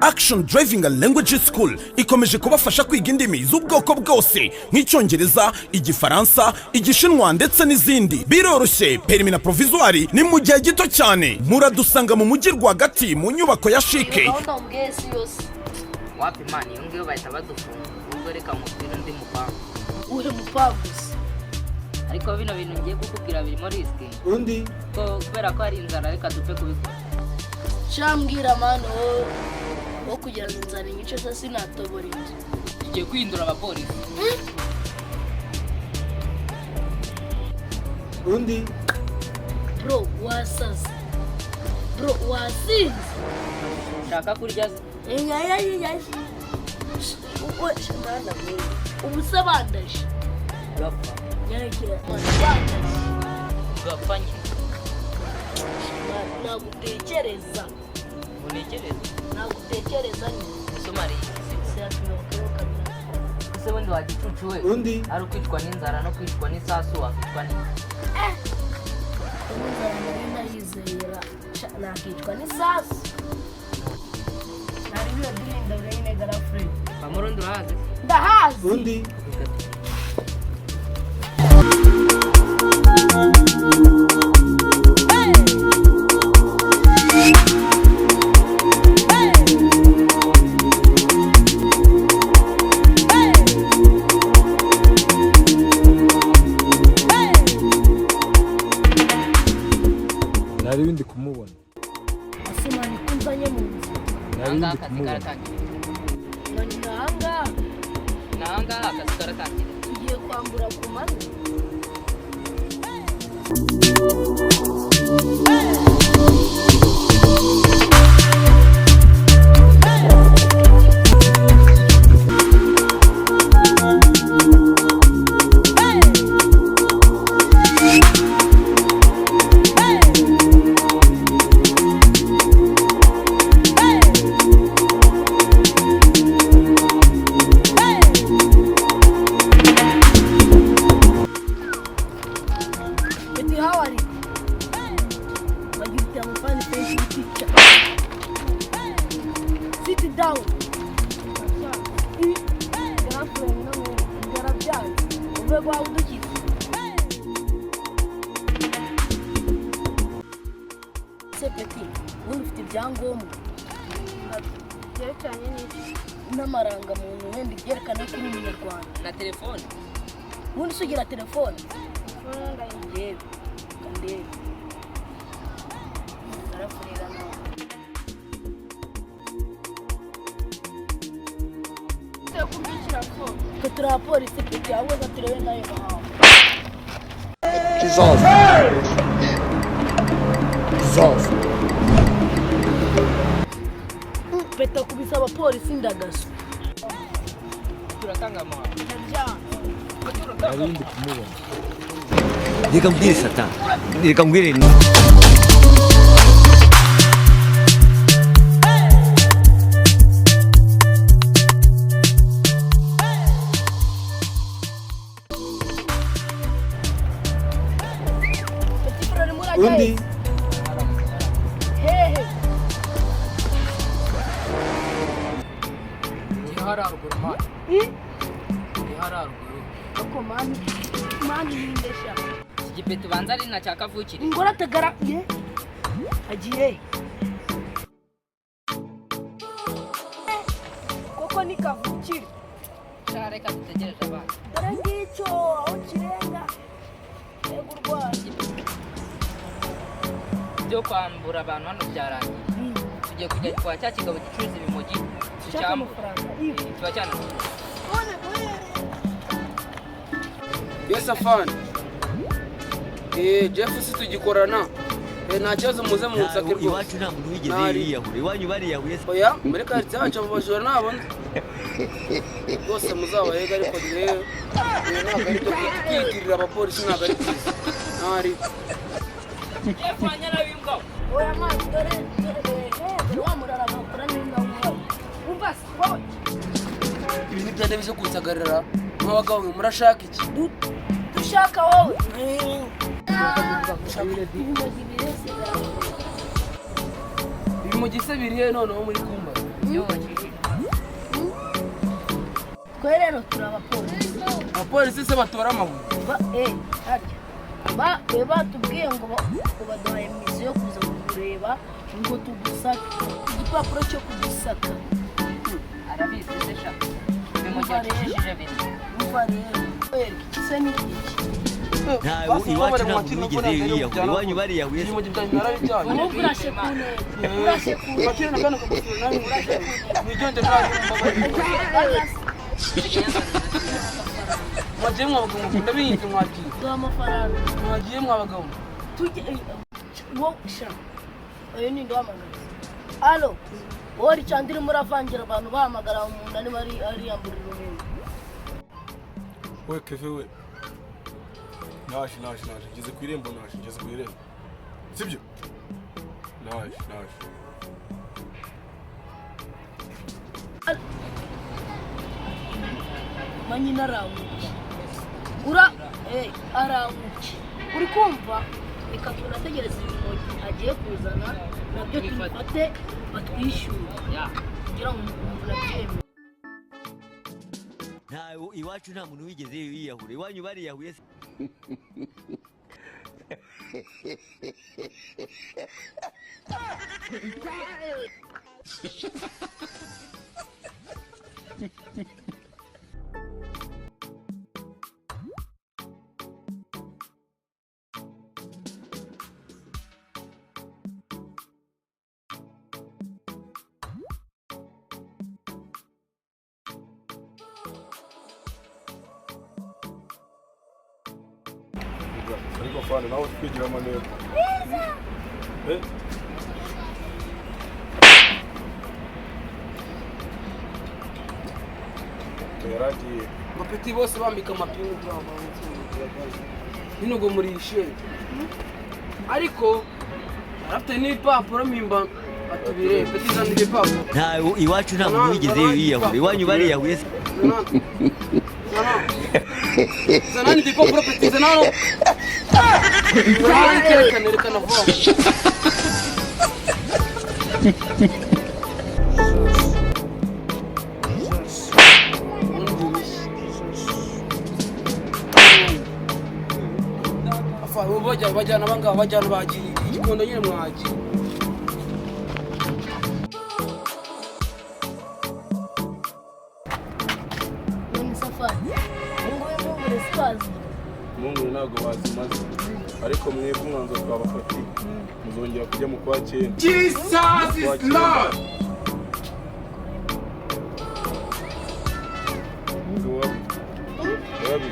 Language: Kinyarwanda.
Action Driving and Language School ikomeje kubafasha kwiga indimi z'ubwoko bwose nk'icyongereza, igifaransa, igishinwa ndetse n'izindi. Biroroshye, permis na provisoire ni mu gihe gito cyane. Muradusanga mu mujyi rwagati mu nyubako ya Shike. Wapi mani yongeyo bahita badufunga. Ubwo reka mubwire ndi mupangu. Uri mupanguzi. Ariko bino bintu ngiye kukubwira birimo risk. Undi Ko kubera ko ari inzara reka dupfe kubikora. Shambwira mano wo kugira ngo inzara inyice se sinatobora inzu. Tugiye kwindura abapolisi. undi Bro wasaze. Bro wasinze. Shaka kurya Uko shimana mwe. Umusabandaje. gapfa. Nyakira. Gapfa nyine. Nagutekereza. Unekereza. Nagutekereza ni. Somari. Ese bundi wagicucu we. undi Ari ukwicwa n'inzara no kwicwa n'isasu wakicwa ni. Ndayizera. Nakicwa n'isasu. Nari biyo dirinda urayine girlfriend. Bamurundi urahazi? Ndahazi. undi nari bindi kumubona Asimani kunzanye mu nzu. nari bindi Akazi kumubona karatangira. Nanga Akazi karatangira. tugiye kwambura ku manywa. Sit down. Girlfriend, no, garabyaye. Ubego wawe udukize. Sepeti, ubundi ufite ibyangombwa. Byerekanye n'iki? N'amarangamuntu wenda ibyerekana ko uri umunyarwanda. Na telefone. Ubundi usugira telefone. Ndayireba. Kandebe. Arafurira nawe. Que tu rapporti se perché a voi che te lo Zof Peta kubisaba polisi ndagaso. Turatanga mwa. nari bindi kumubona Reka mbwire Satani, reka mbwire undi Hehe. Ihararuguru mani. Ihararuguru. Ako mani ndesha. Igipetu banza ari na cyakavukire. Ngora tagara ye. Agiye. Koko ni kavukire. Shareka dutegereje abana. Dore ngicyo aho kirenga. Yego rwanda. Byo kwambura abantu hano byarangiye. Tugiye kujya kwa cya kigabo gicuruza ibimogi. Shaka amafaranga. Tuba cyane. Yes afan. Jeff si tugikorana. Nta kibazo muze mu nsake rwose. iwacu nta muntu wigeze yiyahure, iwanyu bariyahuye. Oya, muri quartier yacu abajura nabona. Rwose muzabahega ariko rero ntabwo ari byo kwitirira abapolisi ntabwo ari byiza. Ntari. Jeff anyara w'imbwa. Oya mani dore wa murara bakora n'inga mwe. Umva sport. Ibintu byane bize kusagarira. Nk'abagabo mwe murashaka iki? Dushaka wowe. Ibimogi se birihe noneho muri kumba. twe rero turi abapolisi. Abapolisi se batora amabuye? Batubwiye ngo baduhaye misiyo yo kuza kureba ngo tugusake igipapuro cyo kugusaka. arabizi se sha bimugishije bindi Umva rero se ni iki? ntawe iwacu nta muntu wigeze yiyahura iwanyu bariyahuye se Urashe ku ntego. Urashe ku ntego. bakiri nakano kumusura nawe mwigende nawe mwagiye mwabagabo ndabihinze mwagiye Duha amafaranga. mwagiye mwabagabo Tujye sha. Oyo ni ndohamagara. Alo. Wori chandiri muravangira abantu bahamagara umuntu ari bari yamburira umuntu. we kefe we naje ngeze ku irembo sibyo naje Manyina aranguke. Aranguke. Uri kumva? Reka tunategereza ibintu agiye kuzana nabyo tubifate batwishyura kugira ngo umuntu abyemere. ntawe iwacu nta muntu wigeze yiyahura iwanyu bariyahuye se ariko fana nawe twigira amanero yaragiye bapeti bose bambika amapingu byabo hino ngo murishe ariko arafite n'ibipapuro mpimba atubire peti zana ibipapuro ntawe iwacu nta muntu wigeze yiyahura iwanyu bariyahuye se zana n'ibipapuro peti zana hano kerekana vuba bajyana abangaba bajyana bagiye igikondo nyine mwagiye Ni safari. Mungu sikazi. mungu ntabwo bazimaze ariko mwebwe umwanzuro twabafatiye muzongera kujya mu kwa cyenda Jesus is Lord. wabi